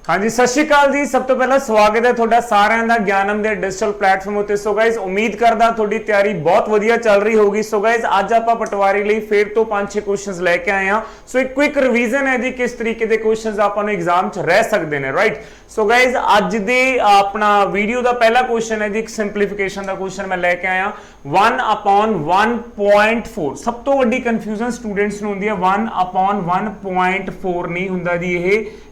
हाँ जी, सत श्री अकाल जी। सब तो पहला स्वागत है थोड़ा सारिਆਂ ਦਾ ਗਿਆਨਮ ਦੇ डिजिटल प्लेटफॉर्म ਉੱਤੇ। सो गाइज उम्मीद करदा थोड़ी तैयारी बहुत ਵਧੀਆ ਚੱਲ ਰਹੀ होगी। सो गाइज ਅੱਜ ਆਪਾਂ ਪਟਵਾਰੀ ਲਈ ਫਿਰ ਤੋਂ 5-6 ਕੁਐਸਚਨਸ ਲੈ ਕੇ ਆਏ ਹਾਂ। ਸੋ ਇੱਕ ਕੁਇਕ ਰਿਵੀਜ਼ਨ ਹੈ ਜੀ ਕਿਸ ਤਰੀਕੇ ਦੇ ਕੁਐਸਚਨਸ ਆਪਾਂ ਨੂੰ ਐਗਜ਼ਾਮ 'ਚ ਰਹਿ ਸਕਦੇ ਨੇ, ਰਾਈਟ। ਸੋ गाइज ਅੱਜ ਦੇ ਆਪਣਾ ਵੀਡੀਓ ਦਾ ਪਹਿਲਾ ਕੁਐਸਚਨ ਹੈ ਜੀ ਇੱਕ ਸਿੰਪਲੀਫਿਕੇਸ਼ਨ ਦਾ ਕੁਐਸਚਨ ਮੈਂ ਲੈ ਕੇ ਆਇਆ 1/1.4। ਸਭ ਤੋਂ ਵੱਡੀ ਕਨਫਿਊਜ਼ਨ ਸਟੂਡੈਂਟਸ ਨੂੰ ਹੁੰਦੀ ਹੈ 1/1.4 नहीं ਹੁੰਦਾ ਜੀ।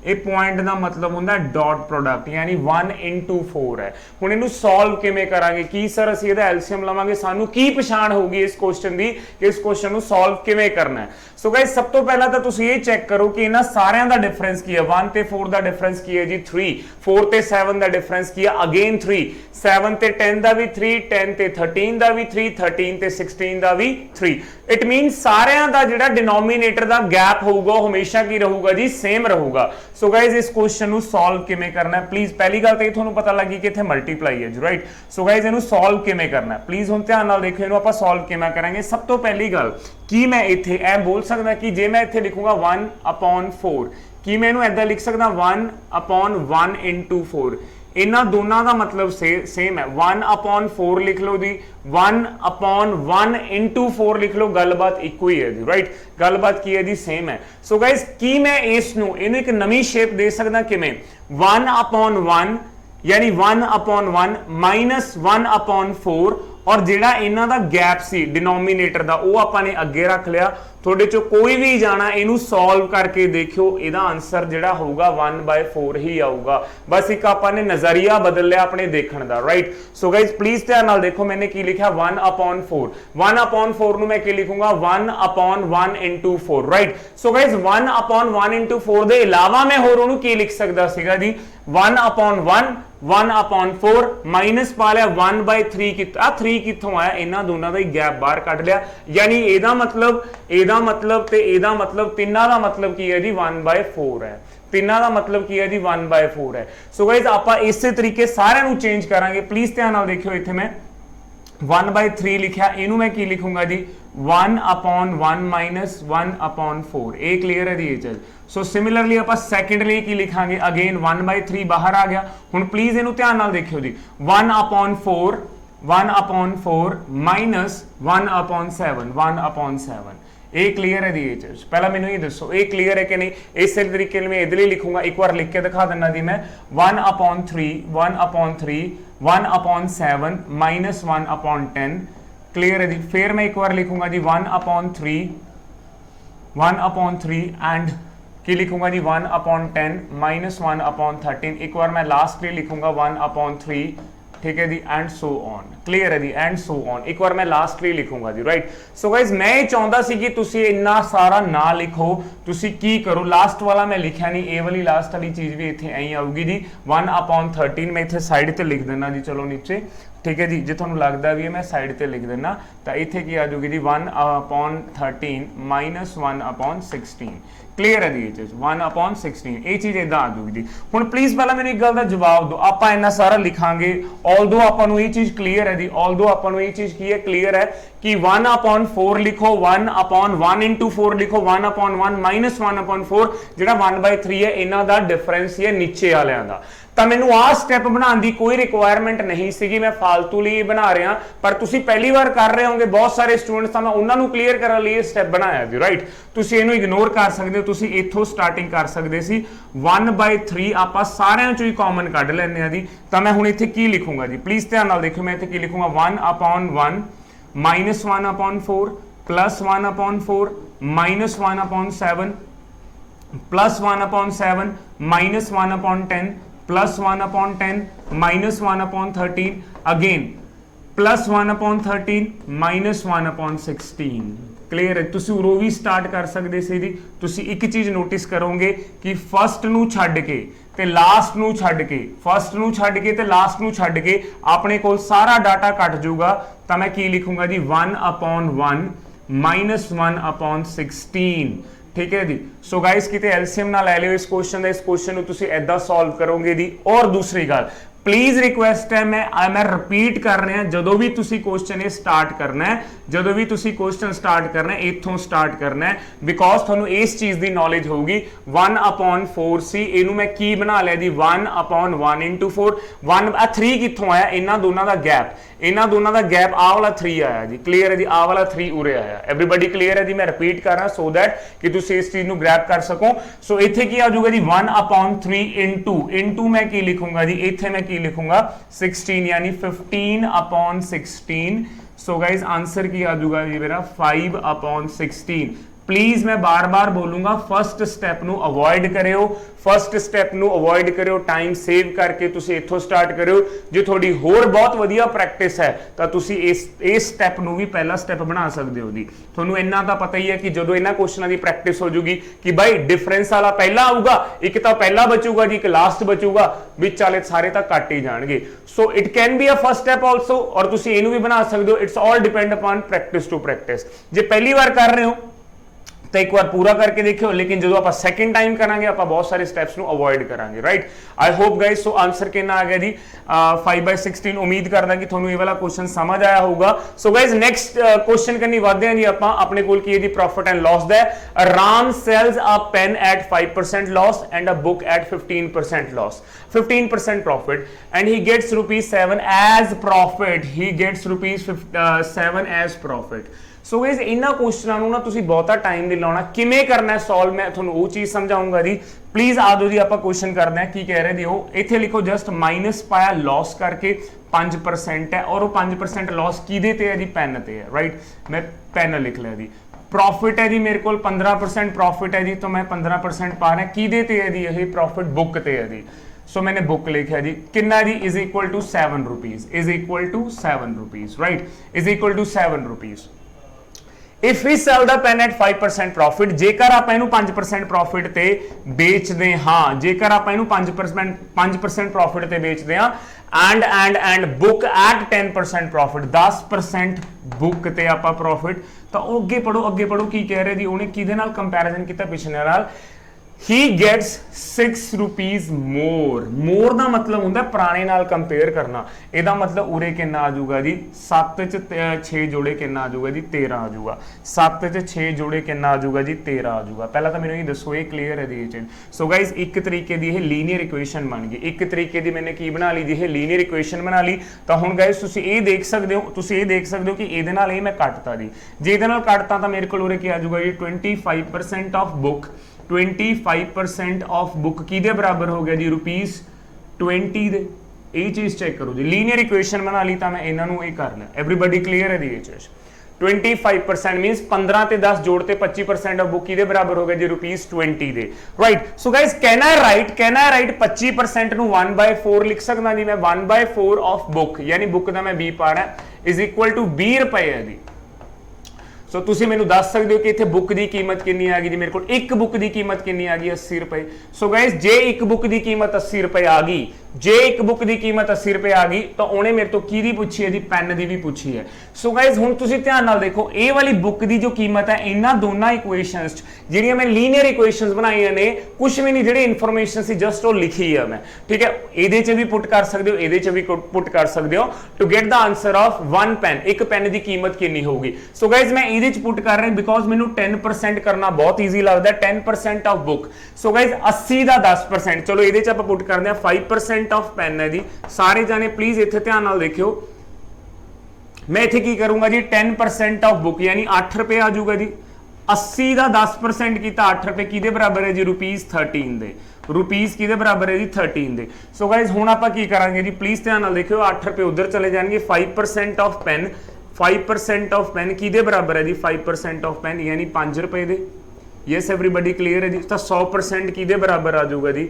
ਇਹ ਪੁਆਇੰਟ ਦਾ मतलब ਹੁੰਦਾ ਡਾਟ ਪ੍ਰੋਡਕਟ यानी 1/4 है। ਹੁਣ ਇਹਨੂੰ ਸੋਲਵ ਕਿਵੇਂ ਕਰਾਂਗੇ ਕੀ ਸਰ ਅਸੀਂ ਇਹਦਾ ਐਲਸੀਐਮ ਲਵਾਂਗੇ ਸਾਨੂੰ ਕੀ ਪਛਾਣ ਹੋਊਗੀ ਇਸ ਕੁਐਸਚਨ ਦੀ ਕਿ ਇਸ ਕੁਐਸਚਨ ਨੂੰ ਸੋਲਵ ਕਿਵੇਂ ਕਰਨਾ ਹੈ। ਸੋ ਗਾਇਸ ਸਭ ਤੋਂ ਪਹਿਲਾਂ ਤਾਂ ਤੁਸੀਂ ਇਹ ਚੈੱਕ ਕਰੋ ਕਿ ਇਹਨਾਂ ਸਾਰਿਆਂ ਦਾ ਡਿਫਰੈਂਸ ਕੀ ਹੈ। 1 ਤੇ 4 ਦਾ ਡਿਫਰੈਂਸ ਕੀ ਹੈ ਜੀ 3, 4 ਤੇ 7 ਦਾ ਡਿਫਰੈਂਸ ਕੀ ਹੈ ਅਗੇਨ 3, 7 ਤੇ 10 ਦਾ ਵੀ 3, 10 ਤੇ 13 ਦਾ ਵੀ 3, 13 ਤੇ 16 ਦਾ ਵੀ 3। ਇਟ ਮੀਨਸ ਸਾਰਿਆਂ ਦਾ ਜਿਹੜਾ ਡਿਨੋਮੀਨੇਟਰ ਦਾ ਗੈਪ ਹੋਊਗਾ ਉਹ ਹਮੇਸ਼ਾ ਕੀ ਰਹੂਗਾ ਜੀ ਸੇਮ ਰਹੂਗਾ। ਸੋ ਗਾਇਸ ਇਸ ਕੁਐਸਚਨ ਨੂੰ ਸੋਲਵ ਕਿਵੇਂ ਕਰਨਾ ਹੈ ਪਲੀਜ਼ ਪਹਿਲੀ ਗੱਲ ਤਾਂ ਇਹ ਤੁਹਾਨੂੰ ਪਤਾ ਲੱਗੀ ਕਿ ਇੱਥੇ ਮਲਟੀਪਲਾਈ ਹੈ ਜੀ, ਰਾਈਟ। ਸੋ ਗਾਇਸ ਇਹਨੂੰ ਸੋਲਵ ਕਿਵੇਂ ਕਰਨਾ ਹੈ ਪਲੀਜ਼ ਹੁਣ ਧਿਆਨ ਨਾਲ ਦੇਖੋ ਇਹਨੂੰ ਆਪਾਂ ਸੋਲਵ ਕਿਵੇਂ ਕਰਾਂਗੇ। ਸਭ ਤੋਂ ਪਹਿਲੀ ਗੱਲ ਕੀ ਮੈਂ ਇੱਥੇ ਇਹ ਬੋਲ ਸਕਦਾ ਕਿ ਜੇ ਮੈਂ ਇੱਥੇ ਲਿਖੂੰਗਾ 1/4 ਕੀ ਮੈਂ ਇਹਨੂੰ ਐਦਾਂ ਲਿਖ ਸਕਦਾ 1/1 ਇਹਨਾਂ ਦੋਨਾਂ ਦਾ ਮਤਲਬ ਸੇਮ ਹੈ। 1/4 ਲਿਖ ਲਓ ਜੀ 1/1 ਲਿਖ ਲਓ, ਗੱਲਬਾਤ ਇੱਕੋ ਹੀ ਹੈ ਜੀ, ਰਾਈਟ। ਗੱਲਬਾਤ ਕੀ ਹੈ ਜੀ ਸੇਮ ਹੈ। ਸੋ ਗਾਇਸ ਕੀ ਮੈਂ ਇਸ ਨੂੰ ਇਹਨੂੰ ਇੱਕ ਨਵੀਂ ਸ਼ੇਪ ਦੇ ਸਕਦਾ ਕਿਵੇਂ 1/1 यानी 1/1 माइनस 1/4 और ਜਿਹੜਾ ਇਹਨਾਂ ਦਾ ਗੈਪ ਸੀ ਡਿਨੋਮੀਨੇਟਰ ਦਾ ਉਹ ਆਪਾਂ ਨੇ ਅੱਗੇ ਰੱਖ ਲਿਆ। ਤੁਹਾਡੇ ਚੋਂ ਕੋਈ ਵੀ ਜਾਣਾ ਇਹਨੂੰ ਸੋਲਵ ਕਰਕੇ ਦੇਖਿਓ ਇਹਦਾ ਆਨਸਰ ਜਿਹੜਾ ਹੋਊਗਾ 1/4 ਹੀ ਆਊਗਾ। ਬਸ ਇੱਕ ਆਪਾਂ ਨੇ ਨਜ਼ਰੀਆ ਬਦਲ ਲਿਆ ਆਪਣੇ ਦੇਖਣ ਦਾ, ਰਾਈਟ। ਸੋ ਗਾਇਜ਼ ਪਲੀਜ਼ ਧਿਆਨ ਨਾਲ ਦੇਖੋ ਮੈंने ਕੀ ਲਿਖਿਆ 1/4 1/4 ਨੂੰ ਮੈਂ ਕੀ ਲਿਖੂੰਗਾ 1/1 ਰਾਈਟ। ਸੋ ਗਾਇਜ਼ 1/1 ਦੇ ਇਲਾਵਾ ਮੈਂ ਹੋਰ ਉਹਨੂੰ ਕੀ ਲਿਖ ਸਕਦਾ ਸੀਗਾ ਜੀ 1/1 ਮਾਈਨਸ ਪਾ ਲਿਆ 1/3 ਕੀਤਾ 3 ਕਿੱਥੋਂ ਆਇਆ ਇਹਨਾਂ ਦੋਨਾਂ ਦਾ ਹੀ ਗੈਪ ਬਾਹਰ ਕੱਢ ਲਿਆ। ਯਾਨੀ ਇਹਦਾ ਮਤਲਬ ਤੇ ਇਹਦਾ ਮਤਲਬ ਤਿੰਨਾਂ ਦਾ ਮਤਲਬ ਕੀ ਹੈ ਜੀ 1/4 ਹੈ। ਤਿੰਨਾਂ ਦਾ ਮਤਲਬ ਕੀ ਹੈ ਜੀ 1/4 ਹੈ। ਸੋ ਗਾਇਜ਼ ਆਪਾਂ ਇਸੇ ਤਰੀਕੇ ਸਾਰਿਆਂ ਨੂੰ ਚੇਂਜ ਕਰਾਂਗੇ। ਪਲੀਜ਼ ਧਿਆਨ ਨਾਲ ਦੇਖਿਓ ਇੱਥੇ ਮੈਂ 1/3 ਲਿਖਿਆ ਇਹਨੂੰ ਮੈਂ ਕੀ ਲਿਖੂੰਗਾ ਜੀ 1/1 ਮਾਈਨਸ 1/4। ਇਹ ਕਲੀਅਰ ਹੈ ਜੀ ਇਹ ਚੀਜ਼। ਸੋ ਸਿਮਿਲਰਲੀ ਆਪਾਂ ਸੈਕੰਡ ਲਈ ਕੀ ਲਿਖਾਂਗੇ ਅਗੇਨ 1/3 ਬਾਹਰ ਆ ਗਿਆ। ਹੁਣ ਪਲੀਜ਼ ਇਹਨੂੰ ਧਿਆਨ ਨਾਲ ਦੇਖਿਓ ਜੀ 1/4 ਮਾਈਨਸ 1/7 ਇਹ ਕਲੀਅਰ ਹੈ ਜੀ ਇਹ ਚੀਜ਼। ਪਹਿਲਾਂ ਮੈਨੂੰ ਇਹ ਦੱਸੋ ਇਹ ਕਲੀਅਰ ਹੈ ਕਿ ਨਹੀਂ। ਇਸੇ ਤਰੀਕੇ ਨਾਲ ਮੈਂ ਇਹਦੇ ਲਈ ਲਿਖੂੰਗਾ ਇੱਕ ਵਾਰ ਲਿਖ ਕੇ ਦਿਖਾ ਦਿੰਦਾ ਜੀ ਮੈਂ 1/7 ਮਾਈਨਸ 1/10 ਕਲੀਅਰ ਹੈ ਜੀ। ਫਿਰ ਮੈਂ ਇੱਕ ਵਾਰ ਲਿਖੂੰਗਾ ਜੀ 1/3 ਐਂਡ ਕੀ ਲਿਖੂੰਗਾ ਜੀ 1/10 ਮਾਈਨਸ 1/13। ਇੱਕ ਵਾਰ ਮੈਂ ਲਾਸਟ ਲਈ ਲਿਖੂੰਗਾ 1/3 ठीक है जी एंड सो ऑन। क्लियर है जी एंड सो ऑन। एक बार मैं लास्ट ਲਈ ਲਿਖੂੰਗਾ ਜੀ, ਰਾਈਟ। ਸੋ ਗਾਇਜ਼ ਮੈਂ ਇਹ ਚਾਹੁੰਦਾ ਸੀ ਕਿ ਤੁਸੀਂ ਇੰਨਾ ਸਾਰਾ ਨਾ ਲਿਖੋ। ਤੁਸੀਂ ਕੀ ਕਰੋ ਲਾਸਟ ਵਾਲਾ ਮੈਂ ਲਿਖਿਆ ਨਹੀਂ ਇਹ ਵਾਲੀ ਲਾਸਟ ਵਾਲੀ ਚੀਜ਼ ਵੀ ਇੱਥੇ ਐਂ ਆਊਗੀ ਜੀ 1/13 ਮੈਂ ਇੱਥੇ ਸਾਈਡ ਤੇ ਲਿਖ ਦਿੰਦਾ ਜੀ ਚਲੋ ਨੀਚੇ, ਠੀਕ ਹੈ ਜੀ। ਜੇ ਤੁਹਾਨੂੰ ਲੱਗਦਾ ਵੀ ਮੈਂ ਸਾਈਡ ਤੇ ਲਿਖ ਦਿੰਦਾ ਤਾਂ ਇੱਥੇ ਕੀ ਆ ਜਾਊਗੀ ਜੀ 1/13 ਮਾਈਨਸ 1/16। ਕਲੀਅਰ ਹੈ ਜੀ ਇਹ ਚੀਜ਼ 1/16 ਇਹ ਚੀਜ਼ ਇਦਾਂ ਆ ਜਾਊਗੀ ਜੀ। ਹੁਣ ਪਲੀਜ਼ ਪਹਿਲਾਂ ਮੈਨੂੰ ਇੱਕ ਗੱਲ ਦਾ ਜਵਾਬ ਦਿਓ ਆਪਾਂ ਇੰਨਾ ਸਾਰਾ ਲਿਖਾਂਗੇ ਆਲਦੋ ਆਪਾਂ ਨੂੰ ਇਹ ਚੀਜ਼ ਕਲੀਅਰ ਹੈ ਜੀ ਆਲਦੋ ਆਪਾਂ ਨੂੰ ਇਹ ਚੀਜ਼ ਕੀ ਹੈ ਕਲੀਅਰ ਹੈ ਕਿ 1/4 ਲਿਖੋ 1/1 ਲਿਖੋ 1/1 ਮਾਈਨਸ 1/4 ਜਿਹੜਾ 1/3 ਹੈ ਇਹਨਾਂ ਦਾ ਡਿਫਰੈਂਸ ਹੀ ਹੈ ਨੀਚੇ ਵਾਲਿਆਂ ਦਾ। ਤਾਂ ਮੈਨੂੰ ਆਹ ਸਟੈਪ ਬਣਾਉਣ ਦੀ ਕੋਈ ਰਿਕੁਆਇਰਮੈਂਟ ਨਹੀਂ ਸੀਗੀ ਮੈਂ ਫालतू ਲਈ ਬਣਾ ਰਿਹਾ ਪਰ ਤੁਸੀਂ ਪਹਿਲੀ ਵਾਰ ਕਰ ਰਹੇ ਹੋਗੇ ਬਹੁਤ ਸਾਰੇ ਸਟੂਡੈਂਟਸ ਤਾਂ ਮੈਂ ਉਹਨਾਂ ਨੂੰ ਕਲੀਅਰ ਕਰਨ ਲਈ ਇਹ ਸਟੈਪ ਬਣਾਇਆ ਜੀ, ਰਾਈਟ। ਤੁਸੀਂ ਇਹਨੂੰ ਇਗਨੋਰ ਕਰ ਸਕਦੇ ਹੋ ਤੁਸੀਂ ਇੱਥੋਂ ਸਟਾਰਟਿੰਗ ਕਰ ਸਕਦੇ ਸੀ 1/3 ਆਪਾਂ ਸਾਰਿਆਂ ਚੋਂ ਹੀ ਕਾਮਨ ਕੱਢ ਲੈਂਦੇ ਆ ਜੀ। ਤਾਂ ਮੈਂ ਹੁਣ ਇੱਥੇ ਕੀ ਲਿਖੂੰਗਾ ਜੀ ਪਲੀਜ਼ ਧਿਆਨ ਨਾਲ ਦੇਖਿਓ ਮੈਂ ਇੱਥੇ ਕੀ ਲਿਖੂੰਗਾ 1/1 minus 1/4 plus 1/4 minus 1/7 plus 1/7 minus 1/10 plus 1/10 minus 1/13 again plus 1/13 minus 1/16। Clear है। तुसी उरों भी स्टार्ट कर सकते सी जी। तुसी एक चीज नोटिस करोगे कि फर्स्ट नू छड्ड के ते लास्ट नू छड्ड के फर्स्ट नू छड्ड के ते लास्ट नू छड्ड के अपने कोल सारा डाटा कट जाऊगा। तो मैं की लिखूंगा जी 1/1 माइनस 1/16। ठीक है जी। सो गाइस किते एलसीएम ना ले लियो इस क्वेश्चन ਦਾ। इस क्वेश्चन ਨੂੰ ਤੁਸੀਂ ਐਦਾਂ ਸੋਲਵ ਕਰੋਗੇ ਦੀ। और दूसरी ਗੱਲ प्लीज रिक्वेस्ट है मैं रिपीट कर रहा जदों भी तुसी क्वेश्चन ये स्टार्ट करना है ਜਦੋਂ ਵੀ ਤੁਸੀਂ ਕੁਐਸਚਨ ਸਟਾਰਟ ਕਰਨਾ ਹੈ ਇੱਥੋਂ ਸਟਾਰਟ ਕਰਨਾ ਹੈ, ਬਿਕੋਜ਼ ਤੁਹਾਨੂੰ ਇਸ ਚੀਜ਼ ਦੀ ਨੌਲੇਜ ਹੋਊਗੀ 1/4c ਇਹਨੂੰ ਮੈਂ ਕੀ ਬਣਾ ਲਿਆ ਜੀ 1/1 into 4 1 3 ਕਿੱਥੋਂ ਆਇਆ, ਇਹਨਾਂ ਦੋਨਾਂ ਦਾ ਗੈਪ, ਇਹਨਾਂ ਦੋਨਾਂ ਦਾ ਗੈਪ ਆਹ ਵਾਲਾ 3 ਆਇਆ ਜੀ, ਕਲੀਅਰ ਹੈ ਜੀ, ਆਹ ਵਾਲਾ 3 ਉਰੇ ਆਇਆ, ਐਵਰੀਬਾਡੀ ਕਲੀਅਰ ਹੈ ਜੀ। ਮੈਂ ਰਿਪੀਟ ਕਰ ਰਹਾ ਸੋ ਦੈਟ ਕਿ ਤੁਸੀਂ ਇਸ ਚੀਜ਼ ਨੂੰ ਗ੍ਰੈਬ ਕਰ ਸਕੋ। ਸੋ ਇੱਥੇ ਕੀ ਆ ਜਾਊਗਾ ਜੀ 1/3 into ਮੈਂ ਕੀ ਲਿਖੂੰਗਾ ਜੀ, ਇੱਥੇ ਮੈਂ ਕੀ ਲਿਖੂੰਗਾ 16 यानी 15/16। सो गाइज आंसर की आ जाऊगा जी मेरा 5/16। प्लीज मैं बार बार बोलूंगा फर्स्ट स्टैप ਨੂੰ ਅਵੋਇਡ ਕਰਿਓ, ਫਸਟ ਸਟੈਪ ਨੂੰ ਅਵੋਇਡ ਕਰਿਓ, ਟਾਈਮ ਸੇਵ ਕਰਕੇ ਤੁਸੀਂ ਇੱਥੋਂ ਸਟਾਰਟ ਕਰਿਓ। ਜੇ ਤੁਹਾਡੀ ਹੋਰ ਬਹੁਤ ਵਧੀਆ ਪ੍ਰੈਕਟਿਸ ਹੈ ਤਾਂ ਤੁਸੀਂ ਇਸ ਸਟੈਪ ਨੂੰ ਵੀ ਪਹਿਲਾ ਸਟੈਪ ਬਣਾ ਸਕਦੇ ਹੋ ਜੀ। ਤੁਹਾਨੂੰ ਇੰਨਾ ਤਾਂ ਪਤਾ ਹੀ ਹੈ ਕਿ ਜਦੋਂ ਇਹਨਾਂ ਕੁਐਸਚਨਾਂ ਦੀ ਪ੍ਰੈਕਟਿਸ ਹੋ ਜੂਗੀ ਕਿ ਬਾਈ ਡਿਫਰੈਂਸ ਵਾਲਾ ਪਹਿਲਾ ਆਊਗਾ, ਇੱਕ ਤਾਂ ਪਹਿਲਾ ਬਚੂਗਾ ਜੀ, ਇੱਕ ਲਾਸਟ ਬਚੂਗਾ, ਵਿੱਚ ਵਾਲੇ ਸਾਰੇ ਤਾਂ ਕੱਟ ਹੀ ਜਾਣਗੇ। So it can be a first step also, ਔਰ ਤੁਸੀਂ ਇਹਨੂੰ ਵੀ ਬਣਾ ਸਕਦੇ ਹੋ। It's all depend upon practice to practice. ਜੇ ਪਹਿਲੀ ਵਾਰ ਕਰ ਰਹੇ ਹੋ तो एक बार पूरा करके देखियो, लेकिन जो आप सेकंड टाइम करांगे आप बहुत सारे स्टेप्स नु अवॉइड करांगे, right. I hope guys so answer कितना आ गया जी 5/16। उम्मीद करदा कि ਤੁਹਾਨੂੰ ਇਹ ਵਾਲਾ क्वेश्चन समझ आया होगा। सो गाइस नेक्स्ट क्वेश्चन करनी वादे हैं जी ਆਪਾਂ ਆਪਣੇ ਕੋਲ ਕੀ ਹੈ ਜੀ profit and loss the. Ram sales a pen at 5% loss and a book eight 15% loss, 15% profit and he gets ₹7 as profit, he gets ₹7 as profit। So guys इन्हां क्वेश्चनां नूं ना तुसीं बहुता टाइम नहीं लाउणा, किवें करना है सॉल्व मैं तुहानूं वो चीज़ समझाऊंगा जी। प्लीज़ आ जाओ जी आपां क्वेश्चन करदे हां। की कह रहे जी वो इत्थे लिखो जस्ट माइनस पाया लॉस करके 5% है, और वो 5% लॉस किहदे ते है जी, पेन ते है, राइट। मैं पेन लिख लिया जी। प्रॉफिट है जी मेरे को 15% प्रॉफिट है जी, तो मैं 15% पा रहा, किहदे ते है जी, यही प्रॉफिट बुक ते है जी। सो मैंने बुक लिखा जी, कितना जी is equal to 7 rupees, is equal to 7 rupees, right, is equal to 7 rupees. If we sell the pen at 5% profit, जेकर आप इनू 5% प्रॉफिट ते बेचते हाँ, जेकर आप इनू 5% प्रॉफिट ते बेचते हाँ, and book eight 10% profit, 10% book ते आपां प्रॉफिट, तो अगे पढ़ो की कह रहे जी, उन्हें किहदे नाल कंपैरिजन किया पिछले नाल। he gets 6 रुपीज़ मोर, मोर का मतलब होंगे पुराने नाल कंपेयर करना। ਇਹਦਾ मतलब उरे कितना आ जाऊगा जी 7 च 6 जोड़े कितना आ जाऊगा जी 13 आ जाऊगा, 7 च 6 जोड़े कितना आ जाऊगा जी 13 आ जाऊगा। पहला तो मैंने ये दसो ये क्लीयर है जी चीज़। सो गाइज एक तरीके की ये लीनियर इक्वेशन बन गई, एक तरीके की मैंने की बना ली जी, ये लीनियर इक्वेशन बना ली। तो हुण गाइज तुसीं ये देख सकते हो कि ये नाल मैं कटता जी, जे ये नाल कटता तो मेरे को उरे क्या आ जाऊगा जी 25% ऑफ बुक, 25% ऑफ बुक किहदे बराबर हो गया जी ₹20 दे। ये चीज़ चेक करो जी, लीनियर इक्वेशन बना ली तो मैं इन्हों ये कर लिया। एवरीबडी क्लीयर है जी ये चीज़। 25% मीनस 15 ते 10 जोड़ते 25% ऑफ बुक किहदे बराबर हो गया जी ₹20 दे, right. So guys can I write 25% नूं 1/4 लिख सकदा जी मैं, 1/4 ऑफ बुक, यानी बुक का मैं 20 पा रहा इज इक्वल टू 20 रुपए है जी। सो तुसीं मैनूं दस सकते हो कि इत्थे बुक की कीमत कितनी आ गई जी, मेरे को एक बुक की कीमत कितनी आ गई 80 रुपए। सो गाइज जे एक बुक की कीमत 80 रुपए आ गई, जे एक बुक की कीमत 80 रुपए आ गई, तो उन्हें मेरे तो की पूछी है जी, पेन की भी पूछी है। सो गाइज हुण तुसीं ध्यान नाल देखो, ये वाली बुक की जो कीमत है इन्हां दोनों इक्वेशनस जिहड़ियां मैं लीनियर इक्वेशनस बनाईयां ने, कुछ भी नहीं, जिहड़ी इन्फॉर्मेशन सी जस्ट वो लिखी है मैं, ठीक है। इहदे च भी पुट कर सकते हो, इहदे च भी पुट कर सकते हो to get the answer of one pen, एक पेन की कीमत कितनी होगी। सो गाइज मैं इहदे च पुट कर रहा बिकॉज मैनू 10% करना बहुत ईजी लगता है, 10% ऑफ बुक। सो गाइज 80 का 10%, चलो ये आप पुट करते हैं 5% ऑफ पेन है जी। सारे जाने प्लीज इतने ध्यान नाल देखियो, मैं इत्थे की करूंगा जी 10% ऑफ बुक यानी 8 रुपए आ जाऊगा जी। 80 का 10% किया 8 रुपए किहदे बराबर है जी ₹13 दे, रुपीज़ किहदे बराबर है जी 13 दे। सो गाइज हुण आपां की करांगे जी, प्लीज ध्यान नाल देखियो, 8 रुपए उधर चले जाएंगे, 5% ऑफ पेन, 5% ऑफ पेन किहदे बराबर है जी 5% ऑफ पेन यानी 5 रुपए दे। यस एवरीबडी क्लीयर है जी। तो 100% किहदे बराबर आ जाऊगा जी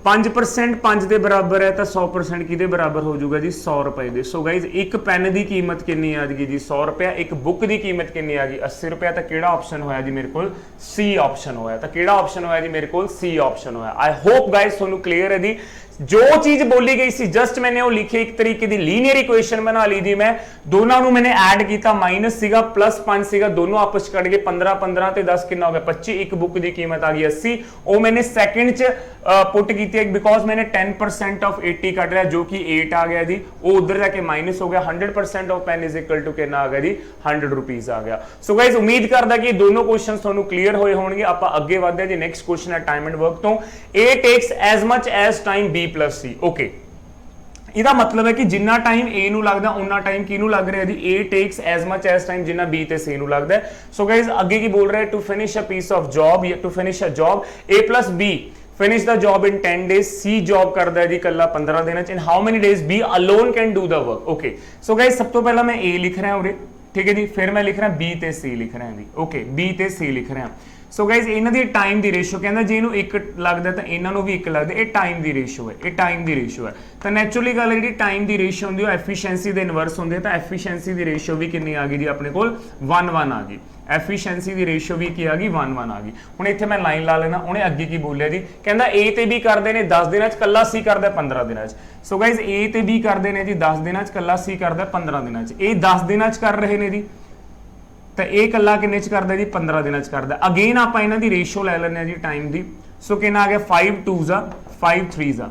5% 5 के बराबर है, तो 100% किहदे बराबर हो जाऊगा जी 100 रुपए दे। सो गाइज एक पेन की कीमत कितनी आ गई जी 100 रुपया, एक बुक की कीमत कितनी आ गई 80 रुपया। तो किहड़ा ऑप्शन होया जी मेरे को सी ऑप्शन होया, तो किहड़ा ऑप्शन होया जी मेरे को सी ऑप्शन होया। आई होप गाइज तुहानूं क्लीयर है जी। जो चीज बोली गई सी जस्ट मैंने वो लिखे एक तरीके की लीनियर इक्वेशन बना ली जी मैं दोनों ਨੂੰ मैंने ऐड किया माइनस सीगा प्लस 5 सीगा दोनों आपस कट गए 15 15 ਤੇ 10 कितना हो गया 25 एक बुक की कीमत आ गई 80 वो मैंने सेकंड च पुट की है बिकॉज मैंने 10% ऑफ 80 कट रहा जो कि 8 आ गया जी वो उधर जाके माइनस हो गया 100% of pen is equal to कितना आ गया जी 100 रुपीस आ गया सो गाइस उम्मीद करदा कि दोनों क्वेश्चंस ਤੁਹਾਨੂੰ क्लियर ਹੋਏ ਹੋਣਗੇ ਆਪਾਂ ਅੱਗੇ ਵਧਦੇ ਹਾਂ ਜੀ ਨੈਕਸਟ ਕੁਐਸਚਨ ਹੈ ਟਾਈਮ ਐਂਡ ਵਰਕ ਤੋਂ A takes as much as time B plus C okay ਇਹਦਾ ਮਤਲਬ ਹੈ ਕਿ ਜਿੰਨਾ ਟਾਈਮ A ਨੂੰ ਲੱਗਦਾ ਉਨਾ ਟਾਈਮ ਕਿਹਨੂੰ ਲੱਗ ਰਿਹਾ ਜੀ A takes as much as time ਜਿੰਨਾ B ਤੇ C ਨੂੰ ਲੱਗਦਾ ਸੋ ਗਾਇਜ਼ ਅੱਗੇ ਕੀ ਬੋਲ ਰਿਹਾ to finish a piece of job ਜਾਂ to finish a job A plus B finish the job in 10 days C job ਕਰਦਾ ਹੈ ਜੀ ਕੱਲਾ 15 ਦਿਨਾਂ ਚ in how many days B alone can do the work okay so guys ਸਭ ਤੋਂ ਪਹਿਲਾਂ ਮੈਂ A ਲਿਖ ਰਿਹਾ ਉਰੇ ਠੀਕ ਹੈ ਜੀ ਫਿਰ ਮੈਂ ਲਿਖ ਰਿਹਾ B ਤੇ C ਲਿਖ ਰਿਹਾ ਜੀ okay B ਤੇ C ਲਿਖ ਰਿਹਾ ਸੋ ਗਾਇਜ਼ ਇਹਨਾਂ ਦੀ ਟਾਈਮ ਦੀ ਰੇਸ਼ੋ ਕਹਿੰਦਾ ਜੇ ਇਹਨੂੰ 1 ਲੱਗਦਾ ਤਾਂ ਇਹਨਾਂ ਨੂੰ ਵੀ 1 ਲੱਗਦਾ ਇਹ ਟਾਈਮ ਦੀ ਰੇਸ਼ੋ ਹੈ ਇਹ ਟਾਈਮ ਦੀ ਰੇਸ਼ੋ ਹੈ ਤਾਂ ਨੈਚੁਰਲੀ ਗੱਲ ਜਿਹੜੀ ਟਾਈਮ ਦੀ ਰੇਸ਼ੋ ਹੁੰਦੀ ਉਹ ਐਫੀਸ਼ੀਐਂਸੀ ਦੇ ਇਨਵਰਸ ਹੁੰਦੀ ਹੈ ਤਾਂ ਐਫੀਸ਼ੀਐਂਸੀ ਦੀ ਰੇਸ਼ੋ ਵੀ ਕਿੰਨੀ ਆ ਗਈ ਜੀ ਆਪਣੇ ਕੋਲ 1 1 ਆ ਗਈ ਐਫੀਸ਼ੀਐਂਸੀ ਦੀ ਰੇਸ਼ੋ ਵੀ ਕੀ ਆ ਗਈ 1 1 ਆ ਗਈ ਹੁਣ ਇੱਥੇ ਮੈਂ ਲਾਈਨ ਲਾ ਲੈਣਾ ਉਹਨੇ ਅੱਗੇ ਕੀ ਬੋਲਿਆ ਜੀ ਕਹਿੰਦਾ A ਤੇ B ਕਰਦੇ ਨੇ 10 ਦਿਨਾਂ ਚ ਕੱਲਾ C ਕਰਦਾ 15 ਦਿਨਾਂ ਚ ਸੋ ਗਾਇਜ਼ A ਤੇ B ਕਰਦੇ ਨੇ ਜੀ 10 ਦਿਨਾਂ ਚ ਕੱਲਾ C ਕਰਦਾ 15 ਦਿਨਾਂ ਚ ਇਹ 10 ਦਿਨਾਂ ਚ ਕਰ ਰਹੇ ਨੇ ਜੀ ਤਾਂ ਇਹ ਕੱਲਾ ਕਿੰਨੇ ਚ ਕਰਦਾ ਜੀ 15 ਦਿਨਾਂ ਚ ਕਰਦਾ ਅਗੇਨ ਆਪਾਂ ਇਹਨਾਂ ਦੀ ਰੇਸ਼ੋ ਲੈ ਲੈਂਦੇ ਆ ਜੀ ਟਾਈਮ ਦੀ ਸੋ ਕਿੰਨਾ ਆ ਗਿਆ 5 2s ਆ 5 3s ਆ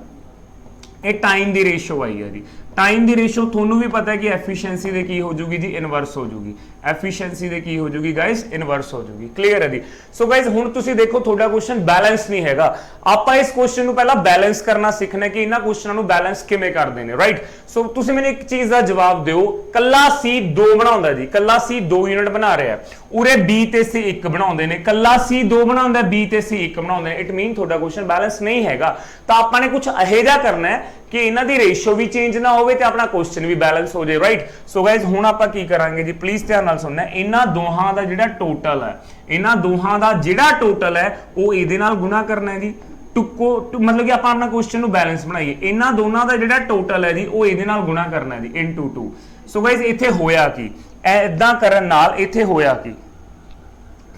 ਇਹ ਟਾਈਮ ਦੀ ਰੇਸ਼ੋ ਆਈ ਹੈ ਜੀ टाइम ਦੀ ਰੇਸ਼ੋ ਤੁਹਾਨੂੰ ਵੀ ਪਤਾ ਹੈ ਕਿ ਐਫੀਸ਼ੀਐਂਸੀ ਦੇ ਕੀ ਹੋ ਜੂਗੀ ਜੀ ਇਨਵਰਸ ਹੋ ਜੂਗੀ ਐਫੀਸ਼ੀਐਂਸੀ ਦੇ ਕੀ ਹੋ ਜੂਗੀ ਗਾਇਸ ਇਨਵਰਸ ਹੋ ਜੂਗੀ ਕਲੀਅਰ ਹੈ ਜੀ ਸੋ ਗਾਇਸ ਹੁਣ ਤੁਸੀਂ ਦੇਖੋ ਤੁਹਾਡਾ ਕੁਐਸਚਨ ਬੈਲੈਂਸ ਨਹੀਂ ਹੈਗਾ ਆਪਾਂ ਇਸ ਕੁਐਸਚਨ ਨੂੰ ਪਹਿਲਾਂ ਬੈਲੈਂਸ ਕਰਨਾ ਸਿੱਖਣਾ ਕਿ ਇਹਨਾਂ ਕੁਐਸਚਨਾਂ ਨੂੰ ਬੈਲੈਂਸ ਕਿਵੇਂ ਕਰਦੇ ਨੇ ਰਾਈਟ ਸੋ ਤੁਸੀਂ ਮੈਨੂੰ ਇੱਕ ਚੀਜ਼ ਦਾ ਜਵਾਬ ਦਿਓ ਕੱਲਾ C 2 ਬਣਾਉਂਦਾ ਜੀ ਕੱਲਾ C 2 ਯੂਨਿਟ ਬਣਾ ਰਿਹਾ ਉਰੇ B ਤੇ C 1 ਬਣਾਉਂਦੇ ਨੇ ਕੱਲਾ C 2 ਬਣਾਉਂਦਾ B ਤੇ C 1 ਬਣਾਉਂਦੇ ਨੇ ਇਟ ਮੀਨ ਤੁਹਾਡਾ ਕੁਐਸਚਨ ਬੈਲੈਂਸ ਨਹੀਂ ਹੈਗਾ ਤਾਂ ਆਪਾਂ ਨੇ ਕੁਝ ਇਹੋ ਜਿਹਾ ਕਰਨਾ ਹੈ ਕਿ ਇਹਨਾਂ ਦੀ ਰੇਸ਼ੋ ਵੀ ਚੇਂਜ ਨਾ ਹੋਵੇ ਤੇ ਆਪਣਾ ਕੁਐਸਚਨ ਵੀ ਬੈਲੈਂਸ ਹੋ ਜਾਏ ਰਾਈਟ ਸੋ ਗਾਇਜ਼ ਹੁਣ ਆਪਾਂ ਕੀ ਕਰਾਂਗੇ ਜੀ ਪਲੀਜ਼ ਧਿਆਨ ਨਾਲ ਸੁਣਨਾ ਇਹਨਾਂ ਦੋਹਾਂ ਦਾ ਜਿਹੜਾ ਟੋਟਲ ਹੈ ਇਹਨਾਂ ਦੋਹਾਂ ਦਾ ਜਿਹੜਾ ਟੋਟਲ ਹੈ ਉਹ ਇਹਦੇ ਨਾਲ ਗੁਣਾ ਕਰਨਾ ਹੈ ਜੀ मतलब कि ਆਪਾਂ ਆਪਣਾ ਕੁਐਸਚਨ ਨੂੰ ਬੈਲੈਂਸ ਬਣਾਈਏ ਇਹਨਾਂ ਦੋਨਾਂ ਦਾ ਜਿਹੜਾ ਟੋਟਲ ਹੈ ਜੀ ਉਹ ਇਹਦੇ ਨਾਲ ਗੁਣਾ ਕਰਨਾ ਹੈ ਜੀ into 2 ਸੋ ਗਾਇਜ਼ ਇੱਥੇ ਹੋਇਆ ਕੀ ਐਦਾਂ ਕਰਨ ਨਾਲ ਇੱਥੇ ਹੋਇਆ ਕੀ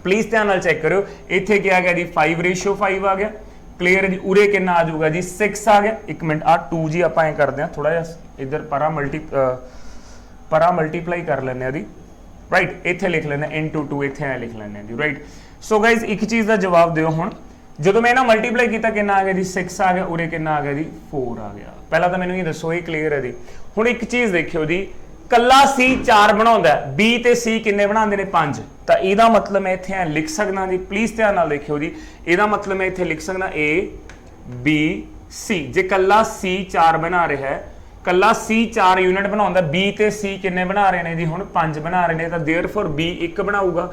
ਪਲੀਜ਼ ਧਿਆਨ ਨਾਲ ਚੈੱਕ ਕਰਿਓ ਇੱਥੇ ਕੀ ਆ ਗਿਆ ਜੀ 5:5 ਆ ਗਿਆ ਕਲੀਅਰ ਹੈ ਜੀ ਉਰੇ ਕਿੰਨਾ ਆ ਜਾਊਗਾ ਜੀ 6 ਆ ਗਿਆ ਇੱਕ ਮਿੰਟ ਆ 2 ਜੀ ਆਪਾਂ ਐ ਕਰਦੇ ਆ ਥੋੜਾ ਜਿਹਾ ਇਧਰ ਪਰਾ ਮਲਟੀਪਲਾਈ ਕਰ ਲੈਂਦੇ ਆ ਜੀ ਰਾਈਟ ਇੱਥੇ ਲਿਖ ਲੈਂਦੇ into 2 ਇੱਥੇ ਐ ਲਿਖ ਲੈਂਦੇ ਆ ਜੀ ਰਾਈਟ ਸੋ ਗਾਇਜ਼ ਇੱਕ ਚੀਜ਼ ਦਾ ਜਵਾਬ ਦਿਓ ਹੁਣ ਜਦੋਂ ਮੈਂ ਇਹਨਾਂ ਮਲਟੀਪਲਾਈ ਕੀਤਾ ਕਿੰਨਾ ਆ ਗਿਆ ਜੀ 6 ਆ ਗਿਆ ਉਰੇ ਕਿੰਨਾ ਆ ਗਿਆ ਜੀ 4 ਆ ਗਿਆ ਪਹਿਲਾਂ ਤਾਂ ਮੈਨੂੰ ਇਹ ਦੱਸੋ ਇਹ ਕਲੀਅਰ ਹੈ ਜੀ ਹੁਣ ਇੱਕ ਚੀਜ਼ ਦੇਖਿਓ ਜੀ ਕੱਲਾ C 4 ਬਣਾਉਂਦਾ B ਤੇ C ਕਿੰਨੇ ਬਣਾਉਂਦੇ ਨੇ 5 ਤਾਂ ਇਹਦਾ ਮਤਲਬ ਮੈਂ ਇੱਥੇ ਲਿਖ ਸਕਦਾ ਜੀ ਪਲੀਜ਼ ਧਿਆਨ ਨਾਲ ਦੇਖਿਓ ਜੀ ਇਹਦਾ ਮਤਲਬ ਮੈਂ ਇੱਥੇ ਲਿਖ ਸਕਦਾ A B C ਜੇ ਕੱਲਾ C 4 ਬਣਾ ਰਿਹਾ ਹੈ ਕੱਲਾ C 4 ਯੂਨਿਟ ਬਣਾਉਂਦਾ B ਤੇ C ਕਿੰਨੇ ਬਣਾ ਰਹੇ ਨੇ ਜੀ ਹੁਣ 5 ਬਣਾ ਰਹੇ ਨੇ ਤਾਂ देयरफॉर B 1 ਬਣਾਊਗਾ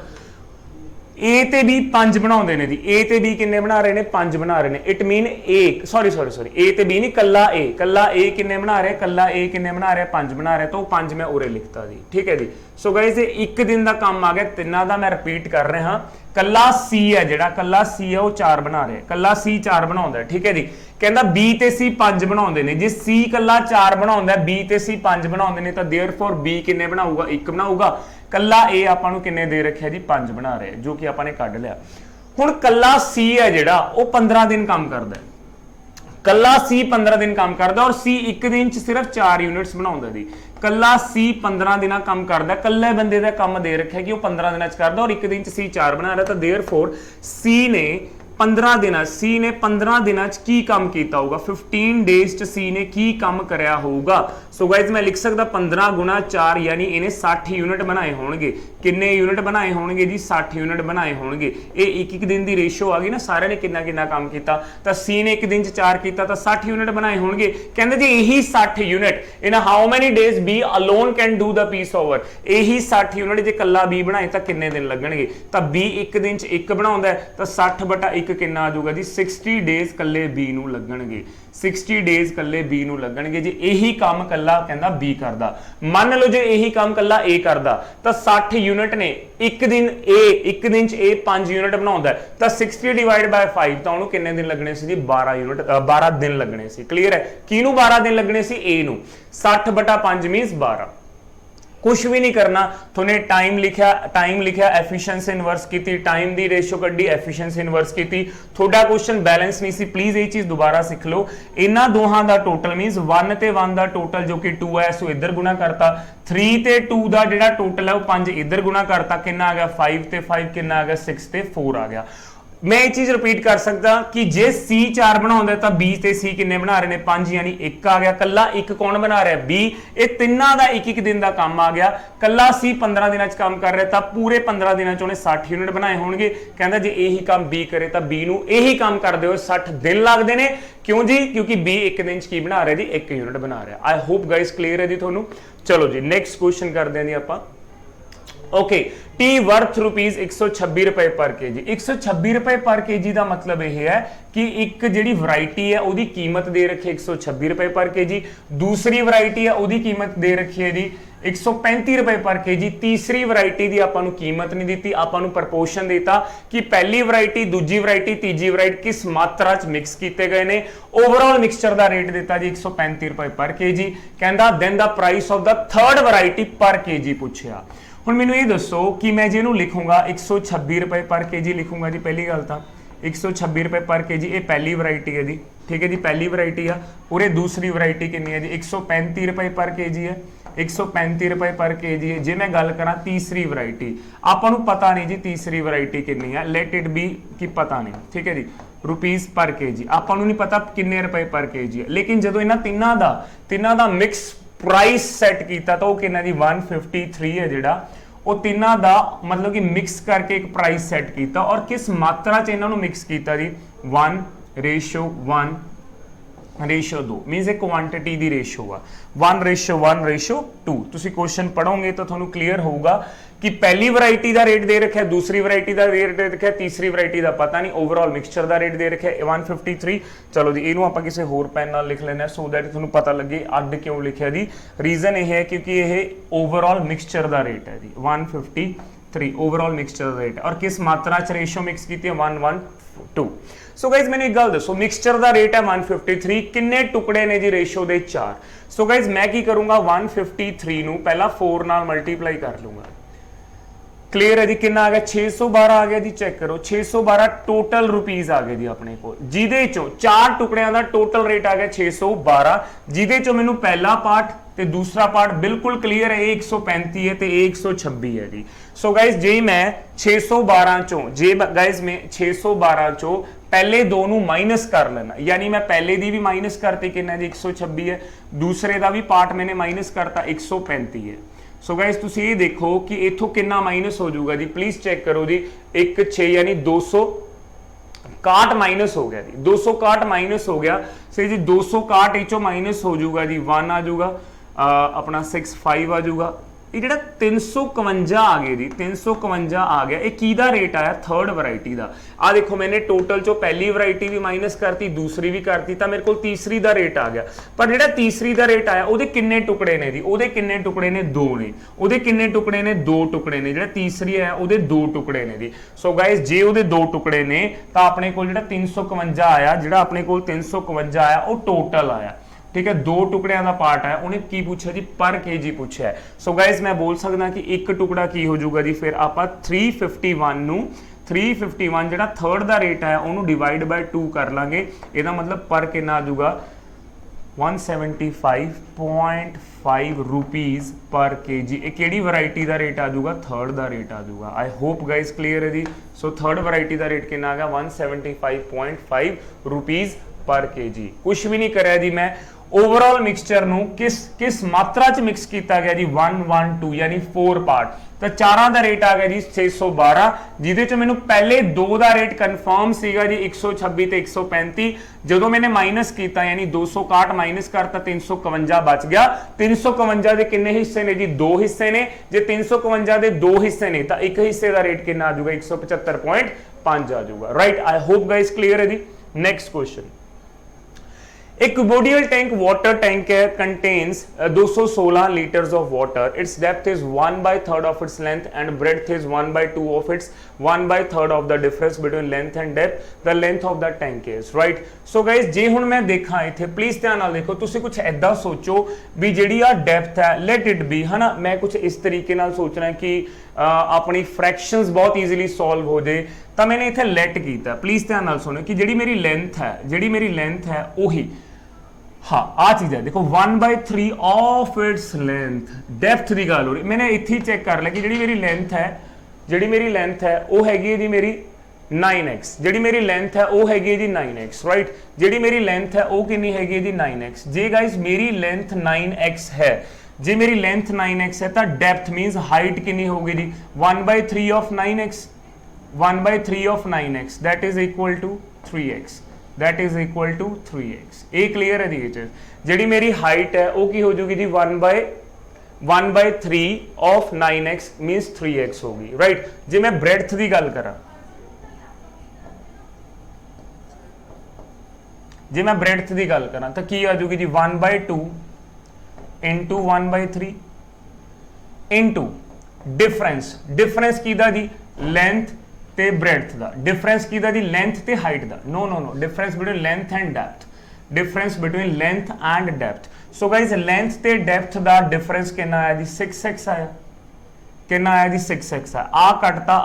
A ਤੇ B 5 ਬਣਾਉਂਦੇ ਨੇ ਜੀ A ਤੇ B ਕਿੰਨੇ ਬਣਾ ਰਹੇ ਨੇ 5 ਬਣਾ ਰਹੇ ਨੇ it mean A sorry A ਤੇ B ਨਹੀਂ ਕੱਲਾ A ਕਿੰਨੇ ਬਣਾ ਰਿਹਾ ਕੱਲਾ A ਕਿੰਨੇ ਬਣਾ ਰਿਹਾ 5 ਬਣਾ ਰਿਹਾ ਤਾਂ ਉਹ 5 ਮੈਂ ਉਰੇ ਲਿਖਤਾ ਜੀ ਠੀਕ ਹੈ ਜੀ ਸੋ ਗਾਇਜ਼ ਇਹ ਇੱਕ ਦਿਨ ਦਾ ਕੰਮ ਆ ਗਿਆ ਤਿੰਨਾਂ ਦਾ ਮੈਂ ਰਿਪੀਟ ਕਰ ਰਿਹਾ ਹਾਂ ਕੱਲਾ C ਹੈ ਜਿਹੜਾ ਕੱਲਾ C ਹੈ ਉਹ 4 ਬਣਾ ਰਿਹਾ ਕੱਲਾ C 4 ਬਣਾਉਂਦਾ ਠੀਕ ਹੈ ਜੀ ਕਹਿੰਦਾ B ਤੇ C 5 ਬਣਾਉਂਦੇ ਨੇ ਜੇ C ਕੱਲਾ 4 ਬਣਾਉਂਦਾ B ਤੇ C 5 ਬਣਾਉਂਦੇ ਨੇ ਤਾਂ देयरफॉर B ਕਿੰਨੇ ਬਣਾਊਗਾ 1 ਬਣਾਊਗਾ ਕੱਲਾ A ਆਪਾਂ ਨੂੰ ਕਿੰਨੇ ਦੇ ਰੱਖਿਆ ਜੀ 5 ਬਣਾ ਰਿਹਾ ਜੋ ਕਿ ਆਪਾਂ ਨੇ ਕੱਢ ਲਿਆ ਹੁਣ ਕੱਲਾ C ਹੈ ਜਿਹੜਾ ਉਹ 15 ਦਿਨ ਕੰਮ ਕਰਦਾ ਕੱਲਾ C 15 ਦਿਨ ਕੰਮ ਕਰਦਾ ਔਰ C ਇੱਕ ਦਿਨ ਚ ਸਿਰਫ 4 ਯੂਨਿਟਸ ਬਣਾਉਂਦਾ ਜੀ ਕੱਲਾ C 15 ਦਿਨਾਂ ਕੰਮ ਕਰਦਾ ਕੱਲੇ ਬੰਦੇ ਦਾ ਕੰਮ ਦੇ ਰੱਖਿਆ ਕਿ ਉਹ 15 ਦਿਨਾਂ ਚ ਕਰਦਾ ਔਰ ਇੱਕ ਦਿਨ ਚ C 4 ਬਣਾ ਰਿਹਾ ਤਾਂ देयरफॉर C ਨੇ 15 ਦਿਨਾਂ C ਨੇ 15 ਦਿਨਾਂ ਚ ਕੀ ਕੰਮ ਕੀਤਾ ਹੋਊਗਾ 15 ਡੇਜ਼ ਚ C ਨੇ ਕੀ ਕੰਮ ਕਰਿਆ ਹੋਊਗਾ ਸੋ ਗਾਇਜ਼ ਮੈਂ ਲਿਖ ਸਕਦਾ 15 ਗੁਣਾ 4 ਯਾਨੀ ਇਹਨੇ 60 ਯੂਨਿਟ ਬਣਾਏ ਹੋਣਗੇ ਕਿੰਨੇ ਯੂਨਿਟ ਬਣਾਏ ਹੋਣਗੇ ਜੀ 60 ਯੂਨਿਟ ਬਣਾਏ ਹੋਣਗੇ ਇਹ ਇੱਕ ਦਿਨ ਦੀ ਰੇਸ਼ੋ ਆ ਗਈ ਨਾ ਸਾਰਿਆਂ ਨੇ ਕਿੰਨਾ ਕੰਮ ਕੀਤਾ ਤਾਂ C ਨੇ ਇੱਕ ਦਿਨ ਚ 4 ਕੀਤਾ ਤਾਂ 60 ਯੂਨਿਟ ਬਣਾਏ ਹੋਣਗੇ ਕਹਿੰਦੇ ਜੀ ਇਹੀ 60 unit in how many days B alone can do the piece over ਇਹੀ 60 ਯੂਨਿਟ ਜੇ ਕੱਲਾ B ਬਣਾਏ ਤਾਂ ਕਿੰਨੇ ਦਿਨ ਲੱਗਣਗੇ ਤਾਂ B ਇੱਕ ਦਿਨ ਚ ਇੱਕ ਬਣਾਉਂਦਾ ਤਾਂ 60/1 ਕਿੰਨਾ ਆ ਜਾਊਗਾ ਜੀ 60 ਡੇਜ਼ ਕੱਲੇ B ਨੂੰ ਲੱਗਣਗੇ 60 ਡੇਜ਼ ਕੱਲੇ B ਨੂੰ ਲੱਗਣਗੇ ਜੇ ਇਹੀ ਕੰਮ ਕੱਲਾ ਕਹਿੰਦਾ B ਕਰਦਾ ਮੰਨ ਲਓ ਜੇ ਇਹੀ ਕੰਮ ਕੱਲਾ A ਕਰਦਾ ਤਾਂ 60 ਯੂਨਿਟ ਨੇ ਇੱਕ ਦਿਨ ਇੱਕ ਦਿਨ ਚ 5 ਯੂਨਿਟ ਬਣਾਉਂਦਾ ਤਾਂ 60 ਡਿਵਾਈਡ ਬਾਈ 5 ਤਾਂ ਉਹਨੂੰ ਕਿੰਨੇ ਦਿਨ ਲੱਗਣੇ ਸੀ ਜੀ 12 ਦਿਨ ਲੱਗਣੇ ਸੀ ਕਲੀਅਰ ਹੈ ਕਿਹਨੂੰ 12 ਦਿਨ ਲੱਗਣੇ ਸੀ A ਨੂੰ 60/5 ਮੀਨਸ 12 कुछ भी नहीं करना, थोने टाइम लिखा एफिशिएंसी इनवर्स की, टाइम दी रेशो कड्डी एफिशिएंसी इनवर्स की, थोड़ा क्वेश्चन बैलेंस नहीं सी, प्लीज ये चीज दोबारा सीख लो। इन्हां दोहां दा टोटल मींस 1 ते 1 दा टोटल जो कि 2 है, सो इधर गुणा करता, 3 ते 2 दा जिहड़ा टोटल है वो 5 इधर गुणा करता, कितना आ गया 5 ते 5 कितना आ गया 6 ते 4 आ गया। मैं एक चीज रिपीट कर सकता कि जे सी 4 बनाउंदा तो बी ते सी किन्ने बना रहे ने 5, यानी 1 आ गया, कला 1 कौन बना रहा है बी, ये तिन्ना दा 1-1 दिन का काम आ गया, कला सी 15 दिन काम कर रहा था, पूरे 15 दिन उन्हें 60 यूनिट बनाए होंगे, कहता जे यही काम बी करे तो बी नू यही काम करते हुए 60 दिन लगते हैं, क्यों जी, क्योंकि बी 1 दिन की बना रहा है जी, 1 यूनिट बना रहा है। आई होप गाइस क्लीयर है जी थोनू। चलो जी नेक्स्ट क्वेश्चन करते हैं जी आपां। ओके, टी वर्थ रुपीज 126 रुपए पर केजी। 126 रुपए पर केजी का मतलब यह है कि एक जी वैरायटी है उसकी कीमत दे रखी है 126 रुपए पर केजी, दूसरी वैरायटी है उसकी कीमत दे रखी है जी 135 रुपए पर केजी, तीसरी वैरायटी की आपां नूं कीमत नहीं दी, आपां नूं प्रपोर्शन देता कि पहली वैरायटी, दूजी वैरायटी, तीजी वैरायटी किस मात्रा च मिक्स किए गए ने, ओवरऑल मिक्सचर का रेट दिता जी 135 रुपए पर केजी, कहता then the price of the third variety पर केजी पूछया। हुण मैनूं ये दसो कि मैं जिहनूं लिखूंगा 126 रुपए पर केजी लिखूंगा जी, पहली गल तां 126 रुपए पर केजी, ये पहली वैरायटी है जी, ठीक है जी, पहली वैरायटी है, और दूसरी वैरायटी कितनी है जी 135 रुपए पर केजी है, 135 रुपए पर केजी है। जे मैं गल करा तीसरी वैरायटी, आपां नूं पता नहीं जी तीसरी वैरायटी कितनी है, लेट इट बी कि पता नहीं, ठीक है जी, रुपीज पर केजी, आपां नूं नहीं पता किन्ने रुपए पर केजी है, लेकिन जदों इन्हां तिन्नां दा मिक्स प्राइस सैट किया तो कितना जी 153 है जिहड़ा, वो तिन्ना दा मतलब कि मिक्स करके एक प्राइस सैट किया, और किस मात्रा च इन्हां नूं मिक्स किया जी 1:1 रेशो 2 मीनस एक क्वांटिटी दी रेशो आ 1:1:2। तुसी क्वेश्चन पढ़ोगे तो थोनू क्लीयर होगा कि पहली वैरायटी का रेट दे रखा है, दूसरी वैरायटी का रेट दे रखा है, तीसरी वैरायटी का पता नहीं, ओवरऑल मिक्सचर का रेट दे रखा है 153। चलो जी इनू आपां किसी होर पेन नाल लिख लेना सो दैट थोनू पता लगे अड क्यों लिखा जी। रीजन यह है क्योंकि यह ओवरऑल मिक्सचर का रेट है जी 153 ओवरऑल मिक्सचर का रेट है, और किस मात्रा च रेशो मिक्स की 1:1:2। सो गाइज मैंने एक गल दसो, मिक्सचर का रेट है 153, किन्ने टुकड़े ने जी रेशो दे 4। सो गाइज मैं की करूंगा 153 नू पहला 4 नाल मल्टीप्लाई कर लूंगा, क्लियर है जी, कितना आ गया 612 आ गया जी, चेक करो 612 टोटल रुपीज आ गए जी अपने को, जिदे चो 4 टुकड़ियां का टोटल रेट आ गया 612, जिदे चो मैनू पहला पार्ट ते दूसरा पार्ट बिल्कुल क्लियर है, 135 है ते 126 है जी। सो गाइज जे मैं 612 चो जे गाइज मैं 612 चो पहले दोनों माइनस कर लेना, यानी मैं पहले दी भी माइनस करती कितना जी 126 है, दूसरे का भी पार्ट मैंने माइनस करता 135 है। सो गाइस तुसी ये देखो कि इथों कितना माइनस हो जाऊगा जी, प्लीज चेक करो जी, 1:6 यानी 261 माइनस हो गया जी, 261 माइनस हो गया, सही जी 261 इचो माइनस हो जाऊगा जी 1 आ जाऊगा, अपना 65 आ जाऊगा, ये जो 351 आ गए जी 351 आ गया, ये किहदा रेट आया थर्ड वैरायटी का। आ देखो मैंने टोटल चो पहली वैरायटी भी माइनस करती, दूसरी भी करती, तो मेरे को तीसरी का रेट आ गया, पर जो तीसरी का रेट आया वो किन्ने टुकड़े ने जी, वो किन्ने टुकड़े ने 2 ने, वो किन्ने टुकड़े ने 2 टुकड़े ने, जो तीसरी है वो 2 टुकड़े ने जी। सो गाइज जे वो 2 टुकड़े ने तो अपने को 351 आया, जो अपने को 351 आया वो टोटल आया, ठीक है, 2 टुकड़ियां का पार्ट है, उन्हें की पूछा जी पर केजी पूछा है। सो गाइज मैं बोल सकता कि एक टुकड़ा की हो जाऊगा जी, फिर आप 351 नू 351 जो थर्ड का रेट है उन्होंने डिवाइड बाय 2 कर लांगे, यदा मतलब पर कितना आ जाऊगा 175.5 रुपीज पर केजी। एक केड़ी वैरायटी का रेट आ जाऊगा, थर्ड का रेट आ जाऊगा। आई होप गाइज क्लियर है जी। सो थर्ड वैरायटी का रेट कितना आ गया 175.5 रुपीज पर केजी। कुछ भी नहीं कराया जी मैं, ओवरऑल मिक्सचर नू किस मात्रा च मिक्स किया गया जी 1:1:2 यानी 4 पार्ट, तो 4 का रेट आ गया जी 612, जिदे च मैनू पहले 2 का रेट कन्फर्म सीगा जी 126 ते 135, जो मैंने माइनस किया यानी 261 माइनस करता 351 बच गया। 351 के किन्ने हिस्से ने जी 2 हिस्से ने, जे 351 के 2 हिस्से ने तो एक हिस्से का रेट कितना आ जाऊगा 175.5 आ जाऊगा। Right, I hope guys clear है जी। नेक्स्ट क्वेश्चन, एक क्यूबोडियल टैंक वाटर टैंक है, contains 216 litres of water, its depth is 1/3 of its length and breadth is 1/2 of its 1/3 of the difference between length and depth the length of the tank is right. So guys जे हुण मैं देखा इत्थे please ध्यान नाल देखो, तुसीं कुछ ऐदा सोचो भी जिहड़ी आ डेप्थ है लेट इट बी है ना, मैं कुछ इस तरीके नाल सोचना है कि अपनी फ्रैक्शंस बहुत ईजीली सॉल्व हो जाए, तो मैंने इत्थे लेट कीता। प्लीज ध्यान नाल सुनो कि जिहड़ी मेरी लेंथ है उही हाँ आ चीज है देखो 1/3 ऑफ इट्स लेंथ डेप्थ की गल हो रही, मैंने इत्थे चेक कर लिया कि जिहड़ी मेरी लेंथ है वो हैगी है जी मेरी 9x, जिहड़ी मेरी लेंथ है वो हैगी है जी 9x राइट, जिहड़ी मेरी लेंथ है वो कितनी हैगी है जी 9x। जे गाइस मेरी लेंथ 9x है, जे मेरी लेंथ 9x है तो डेप्थ मींस हाइट कितनी होगी जी 1/3 of 9x, 1/3 of 9x that is equal to 3x, that is equal to 3x। ये क्लियर है जी ये चीज, जिहड़ी मेरी हाइट है वो की हो जाएगी जी 1/3 ऑफ 9x मींस 3x होगी राइट। जे मैं ब्रेड्थ की गल करा, जे मैं ब्रेड्थ की गल करा तो की आ जाएगी जी 1/2 इंटू 1/3 इंटू डिफरेंस कीदा जी लेंथ ते ब्रेड्थ दा, डिफरेंस कीदा जी लेंथ ते हाइट दा, no difference between length and depth, difference between length and depth. So guys length ते डेप्थ दा डिफरेंस कितना आया जी 6x आया, कितना आया जी 6x आया, आ कटता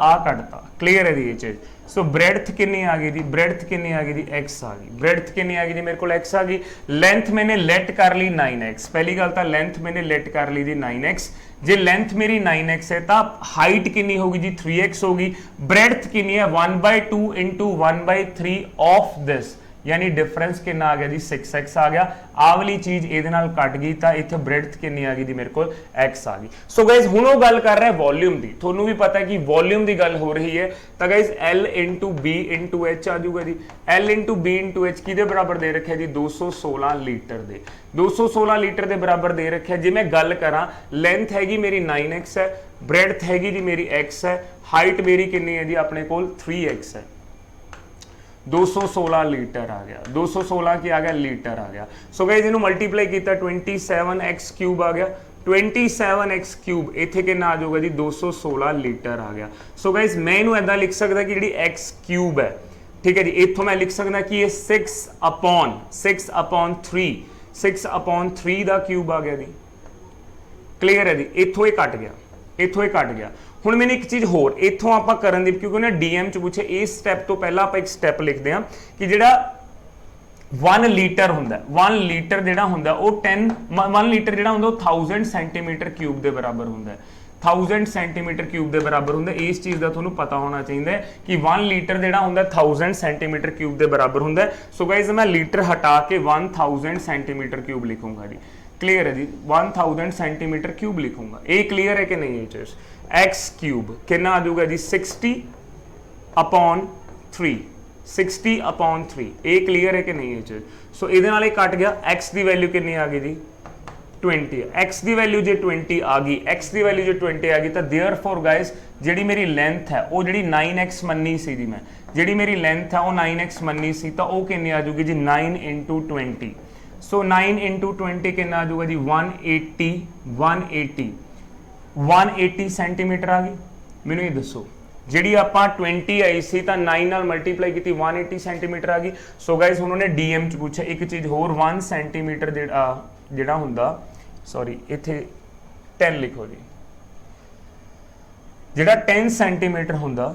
क्लियर है जी ये चीज। सो ब्रेड्थ कितनी आ गई जी, ब्रेड्थ कितनी आ गई जी x आ गई, ब्रेड्थ कितनी आ गई जी मेरे को x आ गई, लेंथ मैंने लेट कर ली 9x, पहली गल तो लेंथ मैंने लेट कर ली जी 9x, जे लेंथ मेरी 9x है तो हाइट कितनी होगी जी 3x होगी, ब्रेड्थ कितनी है 1/2 इंटू 1/3 ऑफ दिस, यानी डिफरेंस कितना आ गया जी 6x आ गया, आ वाली चीज ये कट गई तो इतने ब्रेड्थ कितनी आ गई जी मेरे को x आ गई। सो गाइज हुण वो गल कर रहे हैं वॉल्यूम की, थोनू भी पता है कि वॉल्यूम की गल हो रही है तो guys L into B into H आ जाऊगा जी, L into B into H कि बराबर दे रखे जी 216 लीटर दे, 216 लीटर के बराबर दे रखे। जे मैं गल करा लेंथ हैगी मेरी 9x है, ब्रेड्थ हैगी जी मेरी x है, हाइट मेरी कितनी है जी अपने को 3x है, 216 लीटर आ गया, 216 की आ गया लीटर आ गया। सो गाइस इन्हों मल्टीप्लाई किया 27x क्यूब आ गया, 27x क्यूब इत्थे कितना आ जाऊगा जी 216 लीटर आ गया। सो गाइस मैं इन्हों ऐसा लिख सकता कि जी x क्यूब है ठीक है जी, इत्थों मैं लिख सकता कि ये 6/3 का क्यूब आ गया जी, क्लीयर है जी, इत्थों ही कट गया। हुण मैंने एक चीज़ होर इत्थों आपां करन दी, क्योंकि उन्हें डीएम च पूछे इस स्टैप तो पहला आप एक स्टैप लिखते हैं कि जिहड़ा 1 लीटर हुंदा 1 लीटर जिहड़ा हुंदा वो 1 लीटर जिहड़ा हुंदा 1000 सेंटीमीटर क्यूब के बराबर हुंदा, 1000 सेंटीमीटर क्यूब के बराबर हुंदा। इस चीज़ का तुहानूं पता होना चाहिए कि 1 लीटर जिहड़ा हुंदा 1000 सेंटीमीटर क्यूब के बराबर हुंदा। सो गाइस मैं लीटर हटा के 1000 सेंटीमीटर क्यूब लिखूंगा जी, क्लीयर है जी, 1000 सेंटीमीटर क्यूब लिखूंगा। ये क्लीयर है कि नहीं ये चीज़। एक्स क्यूब कितना आ जाऊगा जी 60/3, 60/3, ये क्लीयर है कि नहीं ये चीज़। सो ये कट गया, एक्स की वैल्यू कितनी आ गई जी 20, एक्स की वैल्यू जो 20 आ गई, एक्स की वैल्यू जो 20 आ गई तो देयरफॉर गाइस जी मेरी लेंथ है वो जी 9x मनी सी जी, मैं जी मेरी लेंथ है वो 9x मनी सी तो वो कितनी आ जाऊगी जी 9 इंटू 20। सो 9 इंटू 20 कितना आ जाऊगा जी 180 सेंटीमीटर आ गई। मैनू ये दसो जी आप 20 आई सी तो 9 नाल मल्टीप्लाई की 180 सेंटीमीटर आ गई। सो गाइस उन्होंने डीएम च पूछा एक चीज़ होर 1 सेंटीमीटर जिहड़ा हुंदा, सॉरी इत्थे 10 लिखो जी, जिहड़ा 10 सेंटीमीटर हुंदा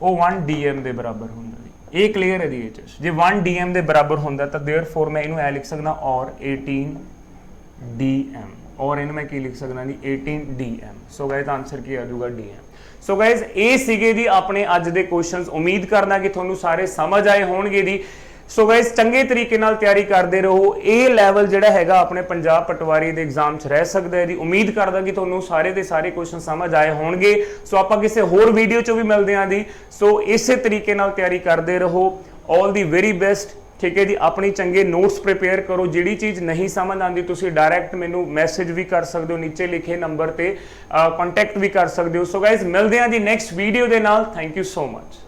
वो 1 डीएम के बराबर हुंदा जी। ये क्लीयर है जी ये चीज़, जे 1 डीएम के बराबर हुंदा तो देयरफॉर मैं इनू ऐ लिख सकदा और 18 डीएम, और इन्हें मैं की लिख सकदा जी 18 डीएम। सो गाइस आंसर की आ जाऊगा डीएम। सो गाइस ये सीगे जी अपने अज दे क्वेश्चंस, उम्मीद करना कि तुहानू सारे समझ आए होणगे जी। सो गाइस चंगे तरीके नाल तैयारी करते रहो, ये लैवल जिहड़ा हैगा अपने पंजाब पटवारी के एग्जाम च रह सकता है जी। उम्मीद करदा कि तुहानू सारे के सारे क्वेश्चन समझ आए होणगे। सो आपां किसी होर वीडियो चो भी मिलते हैं जी। सो इस तरीके नाल तैयारी करते रहो। ऑल दी वेरी बेस्ट, ठीक है जी। अपनी चंगे नोट्स प्रिपेयर करो, जिहड़ी चीज़ नहीं समझ आती तुसीं डायरैक्ट मैनू मैसेज भी कर सकते हो, नीचे लिखे नंबर पर कॉन्टैक्ट भी कर सकते हो। सो गाइज मिलते हैं जी नैक्सट वीडियो के नाल। Thank you so much.